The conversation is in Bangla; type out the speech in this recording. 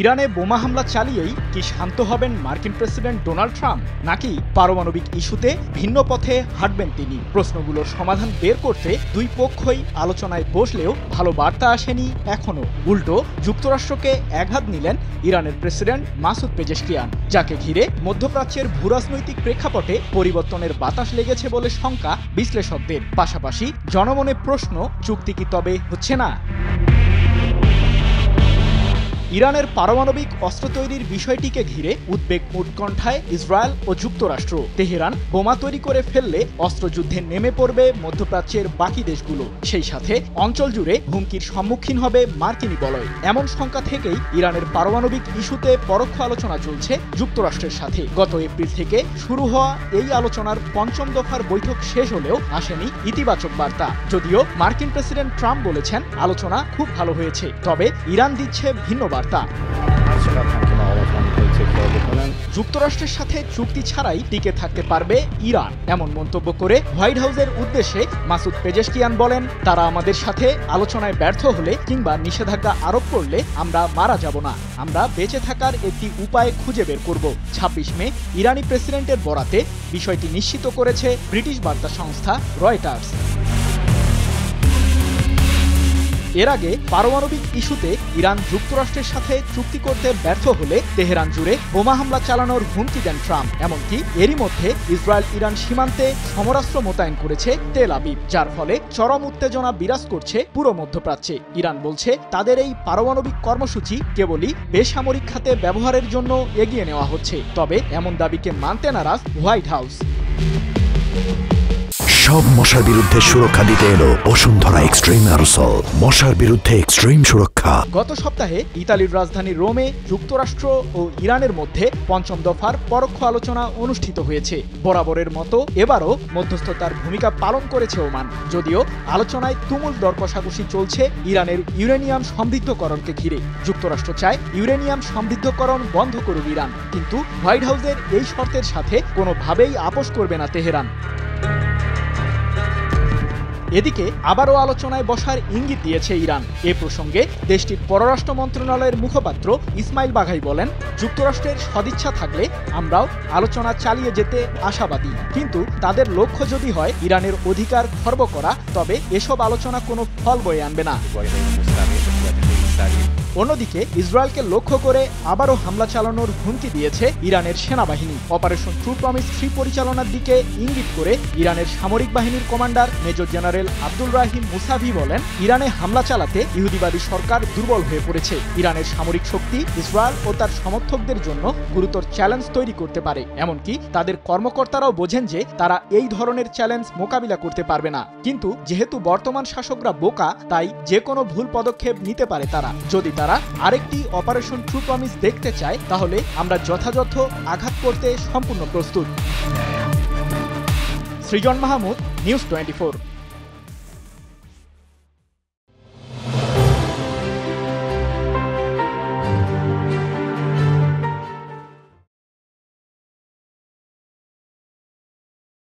ইরানে বোমা হামলা চালিয়েই কি শান্ত হবেন মার্কিন প্রেসিডেন্ট ডোনাল্ড ট্রাম্প, নাকি পারমাণবিক ইস্যুতে ভিন্ন পথে হাঁটবেন তিনি? প্রশ্নগুলোর সমাধান বের করতে দুই পক্ষই আলোচনায় বসলেও ভালো বার্তা আসেনি এখনো। উল্টো যুক্তরাষ্ট্রকে একঘাত নিলেন ইরানের প্রেসিডেন্ট মাসুদ পেজেশকিয়ান, যাকে ঘিরে মধ্যপ্রাচ্যের ভূরাজনৈতিক প্রেক্ষাপটে পরিবর্তনের বাতাস লেগেছে বলে শঙ্কা বিশ্লেষকদের। পাশাপাশি জনমনে প্রশ্ন, চুক্তি কি তবে হচ্ছে না? ইরানের পারমাণবিক অস্ত্র তৈরির বিষয়টিকে ঘিরে উদ্বেগ উৎকণ্ঠায় ইসরায়েল ও যুক্তরাষ্ট্র। তেহরান বোমা তৈরি করে ফেললে অস্ত্রযুদ্ধে নেমে পড়বে মধ্যপ্রাচ্যের বাকি দেশগুলো, সেই সাথে অঞ্চল জুড়ে হুমকির সম্মুখীন হবে মার্কিনী বলয়। এমন শঙ্কা থেকেই ইরানের পারমাণবিক ইস্যুতে পরোক্ষ আলোচনা চলছে যুক্তরাষ্ট্রের সাথে। গত এপ্রিল থেকে শুরু হওয়া এই আলোচনার পঞ্চম দফার বৈঠক শেষ হলেও আসেনি ইতিবাচক বার্তা। যদিও মার্কিন প্রেসিডেন্ট ট্রাম্প বলেছেন আলোচনা খুব ভালো হয়েছে, তবে ইরান দিচ্ছে ভিন্ন বার্তা। যুক্তরাষ্ট্রের সাথে চুক্তি ছাড়াই টিকে থাকতে পারবে ইরান, এমন মন্তব্য করে হোয়াইট হাউসের উদ্দেশ্যে মাসুদ পেজেশকিয়ান বলেন, তারা আমাদের সাথে আলোচনায় ব্যর্থ হলে কিংবা নিষেধাজ্ঞা আরোপ করলে আমরা মারা যাব না, আমরা বেঁচে থাকার একটি উপায় খুঁজে বের করব। ২৬ মে ইরানি প্রেসিডেন্টের বরাতে বিষয়টি নিশ্চিত করেছে ব্রিটিশ বার্তা সংস্থা রয়টার্স। এর আগে পারমাণবিক ইস্যুতে ইরান যুক্তরাষ্ট্রের সাথে চুক্তি করতে ব্যর্থ হলে তেহরান জুড়ে বোমা হামলা চালানোর হুমকি দেন ট্রাম্প। এমনকি এরই মধ্যে ইসরায়েল ইরান সীমান্তে সমরাস্ত্র মোতায়েন করেছে তেল আবিব, যার ফলে চরম উত্তেজনা বিরাজ করছে পুরো মধ্যপ্রাচ্যে। ইরান বলছে তাদের এই পারমাণবিক কর্মসূচি কেবলই বেসামরিক খাতে ব্যবহারের জন্য এগিয়ে নেওয়া হচ্ছে। তবে এমন দাবিকে মানতে নারাজ হোয়াইট হাউস। সব মশার বিরুদ্ধে সুরক্ষা দিতে এলো বসুন্ধরা এক্সট্রিম অ্যারোসল, মশার বিরুদ্ধে এক্সট্রিম সুরক্ষা। গত সপ্তাহে ইতালির রাজধানী রোমে যুক্তরাষ্ট্র ও ইরানের মধ্যে পঞ্চম দফার পরোক্ষ আলোচনা অনুষ্ঠিত হয়েছে। বরাবরের মতো এবারও মধ্যস্থতার ভূমিকা পালন করেছে ওমান। যদিও আলোচনায় তুমুল দর কষাকষি চলছে ইরানের ইউরেনিয়াম সমৃদ্ধকরণকে ঘিরে। যুক্তরাষ্ট্র চায় ইউরেনিয়াম সমৃদ্ধকরণ বন্ধ করুক ইরান, কিন্তু হোয়াইট হাউসের এই শর্তের সাথে কোনোভাবেই আপোষ করবে না তেহরান। এদিকে আবারও আলোচনায় বসার ইঙ্গিত দিয়েছে ইরান। এ প্রসঙ্গে দেশটির পররাষ্ট্র মন্ত্রণালয়ের মুখপাত্র ইসমাইল বাঘাই বলেন, যুক্তরাষ্ট্রের সদিচ্ছা থাকলে আমরাও আলোচনা চালিয়ে যেতে আশাবাদী, কিন্তু তাদের লক্ষ্য যদি হয় ইরানের অধিকার খর্ব করা, তবে এসব আলোচনা কোনো ফল বয়ে আনবে না। অন্যদিকে ইসরায়েলকে লক্ষ্য করে আবারও হামলা চালানোর হুমকি দিয়েছে ইরানের সেনাবাহিনী। অপারেশন ট্রু প্রমিস 3 পরিচালনার দিকে ইঙ্গিত করে ইরানের সামরিক বাহিনীর কমান্ডার মেজর জেনারেল আব্দুল রাহিম মুসাভি বলেন, ইরানে হামলা চালাতে ইহুদিবাদী সরকার দুর্বল হয়ে পড়েছে। ইরানের সামরিক শক্তি ইসরায়েল ও তার সমর্থকদের জন্য গুরুতর চ্যালেঞ্জ তৈরি করতে পারে। এমনকি তাদের কর্মকর্তারাও বোঝেন যে তারা এই ধরনের চ্যালেঞ্জ মোকাবিলা করতে পারবে না। কিন্তু যেহেতু বর্তমান শাসকরা বোকা, তাই যে কোনো ভুল পদক্ষেপ নিতে পারে তারা। যদি তারা আরেকটি অপারেশন ট্রু প্রমিস দেখতে চায়, তাহলে আমরা যথাযথ আঘাত করতে সম্পূর্ণ প্রস্তুত। সৃজন মাহমুদ, নিউজ 24।